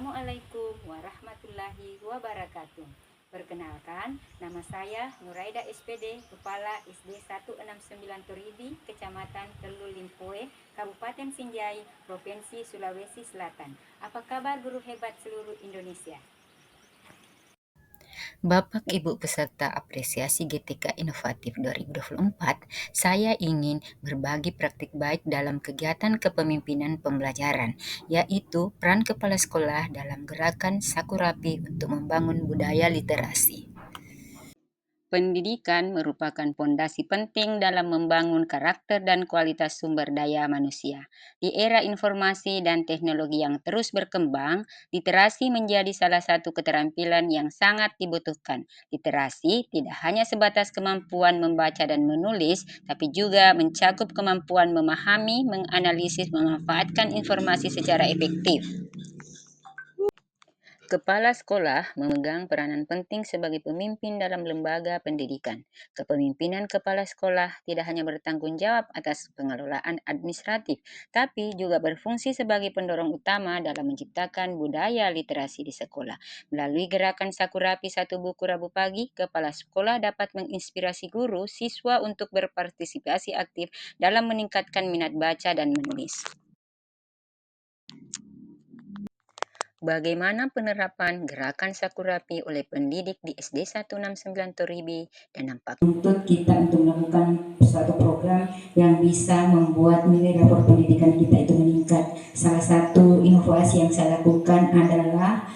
Assalamualaikum warahmatullahi wabarakatuh. Perkenalkan, nama saya Nuraida SPD, Kepala SD 169 Toribi, Kecamatan Telu Limpoe, Kabupaten Sinjai, Provinsi Sulawesi Selatan. Apa kabar guru hebat seluruh Indonesia? Bapak Ibu peserta apresiasi GTK Inovatif 2024, saya ingin berbagi praktik baik dalam kegiatan kepemimpinan pembelajaran, yaitu peran kepala sekolah dalam gerakan Sakurapi untuk membangun budaya literasi. Pendidikan merupakan fondasi penting dalam membangun karakter dan kualitas sumber daya manusia. Di era informasi dan teknologi yang terus berkembang, literasi menjadi salah satu keterampilan yang sangat dibutuhkan. Literasi tidak hanya sebatas kemampuan membaca dan menulis, tapi juga mencakup kemampuan memahami, menganalisis, memanfaatkan informasi secara efektif. Kepala sekolah memegang peranan penting sebagai pemimpin dalam lembaga pendidikan. Kepemimpinan kepala sekolah tidak hanya bertanggung jawab atas pengelolaan administratif, tapi juga berfungsi sebagai pendorong utama dalam menciptakan budaya literasi di sekolah. Melalui gerakan Sakurapi Satu Buku Rabu Pagi, kepala sekolah dapat menginspirasi guru, siswa untuk berpartisipasi aktif dalam meningkatkan minat baca dan menulis. Bagaimana penerapan gerakan Sakurapi oleh pendidik di SD 169 Toribi dan nampak untuk kita untuk melakukan suatu program yang bisa membuat nilai rapor pendidikan kita itu meningkat. Salah satu inovasi yang saya lakukan adalah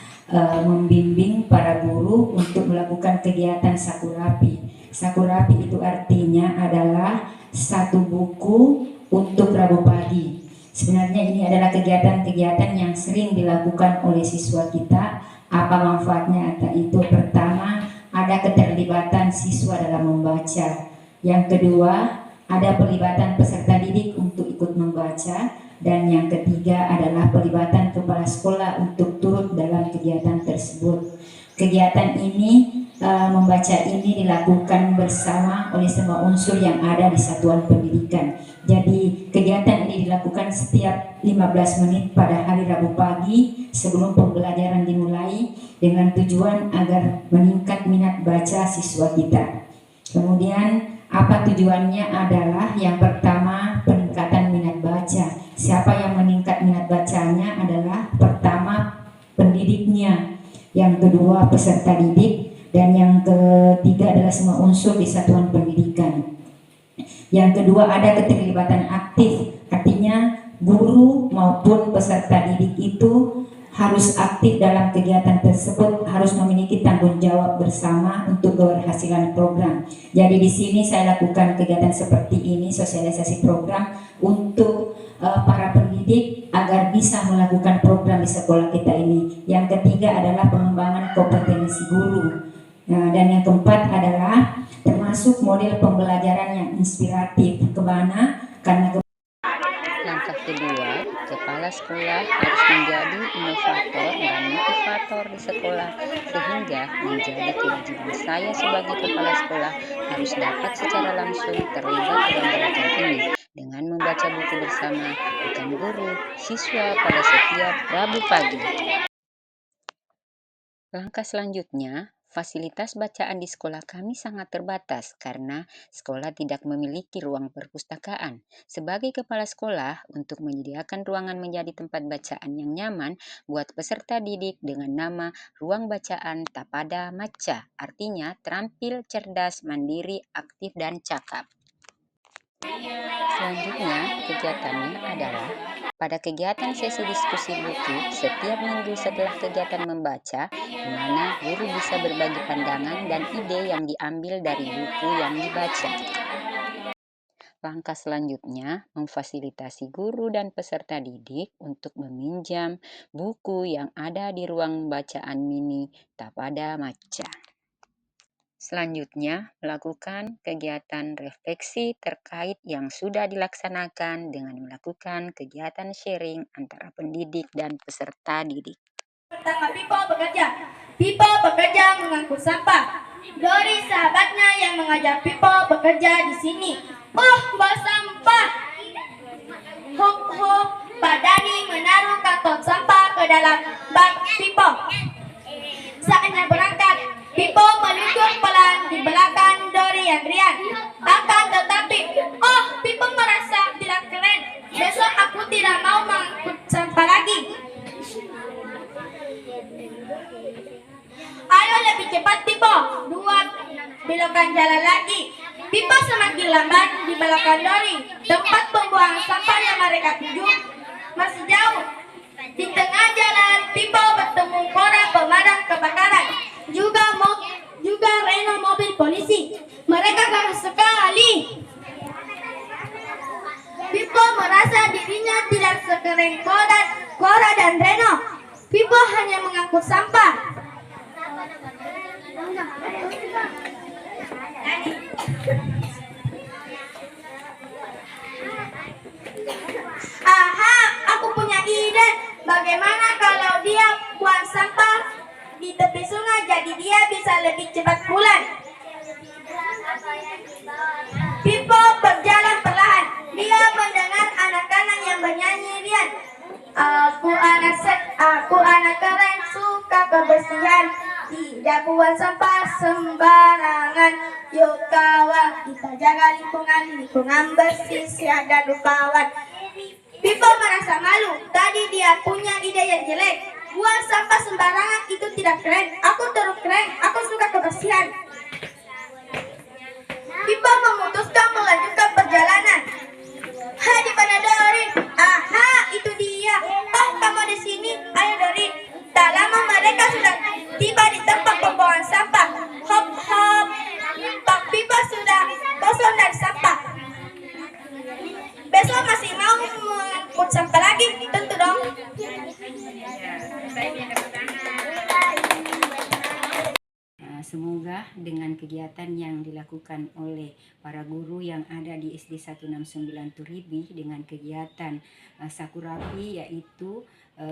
membimbing para guru untuk melakukan kegiatan Sakurapi. Sakurapi itu artinya adalah satu buku untuk Rabu pagi. Sebenarnya ini adalah kegiatan-kegiatan yang sering dilakukan oleh siswa kita. Apa manfaatnya? Itu pertama, ada keterlibatan siswa dalam membaca. Yang kedua, ada pelibatan peserta didik untuk ikut membaca. Dan yang ketiga adalah pelibatan kepala sekolah untuk turut dalam kegiatan tersebut. Kegiatan ini membaca ini dilakukan bersama oleh semua unsur yang ada di satuan pendidikan. Jadi kegiatan ini dilakukan setiap 15 menit pada hari Rabu pagi sebelum pembelajaran dimulai dengan tujuan agar meningkat minat baca siswa kita. Kemudian apa tujuannya adalah yang pertama peningkatan minat baca. Siapa yang meningkat minat bacanya adalah pertama pendidiknya, yang kedua peserta didik, dan yang ketiga adalah semua unsur di satuan pendidikan. Yang kedua ada keterlibatan aktif, artinya guru maupun peserta didik itu harus aktif dalam kegiatan tersebut, harus memiliki tanggung jawab bersama untuk keberhasilan program. Jadi di sini saya lakukan kegiatan seperti ini, sosialisasi program untuk para pendidik agar bisa melakukan program di sekolah kita ini. Yang ketiga adalah pengembangan kompetensi guru. Nah, dan yang keempat adalah termasuk model pembelajaran yang inspiratif. Kemana? Karena langkah kedua, kepala sekolah harus menjadi inovator dan motivator di sekolah, sehingga menjadi kewajiban saya sebagai kepala sekolah harus dapat secara langsung terlibat dalam gerakan ini dengan membaca buku bersama rekan guru, siswa pada setiap Rabu pagi. Langkah selanjutnya, fasilitas bacaan di sekolah kami sangat terbatas karena sekolah tidak memiliki ruang perpustakaan. Sebagai kepala sekolah, untuk menyediakan ruangan menjadi tempat bacaan yang nyaman buat peserta didik dengan nama Ruang Bacaan Tapada Maca, artinya terampil, cerdas, mandiri, aktif, dan cakap. Selanjutnya, kegiatannya adalah pada kegiatan sesi diskusi buku setiap minggu setelah kegiatan membaca, di mana guru bisa berbagi pandangan dan ide yang diambil dari buku yang dibaca. Langkah selanjutnya, memfasilitasi guru dan peserta didik untuk meminjam buku yang ada di ruang bacaan mini Tapada Maca. Selanjutnya, melakukan kegiatan refleksi terkait yang sudah dilaksanakan dengan melakukan kegiatan sharing antara pendidik dan peserta didik. Pertama, Pipo bekerja. Pipo bekerja mengangkut sampah. Dori sahabatnya yang mengajak Pipo bekerja di sini. Bak sampah. Hop hop, Pak Dani menaruh karton sampah ke dalam bak. cepat Pipo. 2 belokan jalan lagi. Pipo semakin lambat di belakang Dori. Tempat pembuangan sampah yang mereka tuju masih jauh. Di tengah jalan, Pipo bertemu Cora pemadam kebakaran. Juga Reno mobil polisi. Mereka keras sekali. Pipo merasa dirinya tidak sekeren Cora dan Reno. Pipo hanya mengangkut sampah. Aha, aku punya ide. Bagaimana kalau dia buang sampah di tepi sungai, jadi dia bisa lebih cepat pulang. Pipo berjalan perlahan. Dia mendengar anak-anak yang bernyanyi riang. Aku anak keren, suka kebersihan. Tidak buang sampah sembarangan. Yuk kawan, kita jaga lingkungan bersih, sehat dan rupawan. Pipo merasa malu. Tadi dia punya ide yang jelek. Buang sampah sembarangan itu tidak keren. Aku terus keren. Aku suka kebersihan. Pipo memutuskan melanjutkan perjalanan. Hai, di mana Dori? Aha, itu dia. Oh, kamu di sini. Ayo Dori. Tak lama mereka sudah tiba di tempat pembuangan sampah. Hop hop. Pak Pipo sudah kosong dari sampah. Besok masih mau mengangkut sampah lagi? Tentu dong. Semoga dengan kegiatan yang dilakukan oleh para guru yang ada di SD 169 Turibi dengan kegiatan Sakurapi, yaitu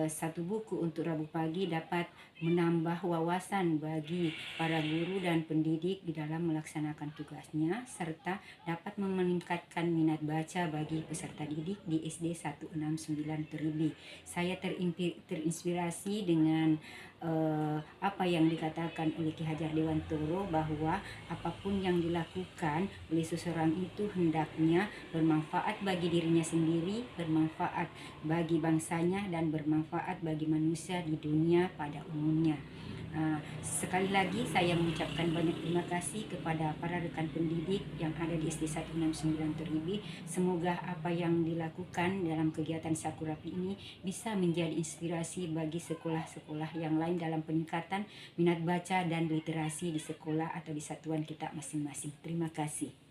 satu buku untuk Rabu pagi, dapat menambah wawasan bagi para guru dan pendidik di dalam melaksanakan tugasnya, serta dapat meningkatkan minat baca bagi peserta didik di SD 169 Turibi. Saya terinspirasi dengan apa yang dikatakan oleh Ki Hajar Dewantoro, bahwa apapun yang dilakukan oleh seseorang itu hendaknya bermanfaat bagi dirinya sendiri, bermanfaat bagi bangsanya, dan bermanfaat bagi manusia di dunia pada umumnya. Sekali lagi saya mengucapkan banyak terima kasih kepada para rekan pendidik yang ada di SD 169 Turibi. Semoga apa yang dilakukan dalam kegiatan Sakurapi ini bisa menjadi inspirasi bagi sekolah-sekolah yang lain dalam peningkatan minat baca dan literasi di sekolah atau di satuan kita masing-masing. Terima kasih.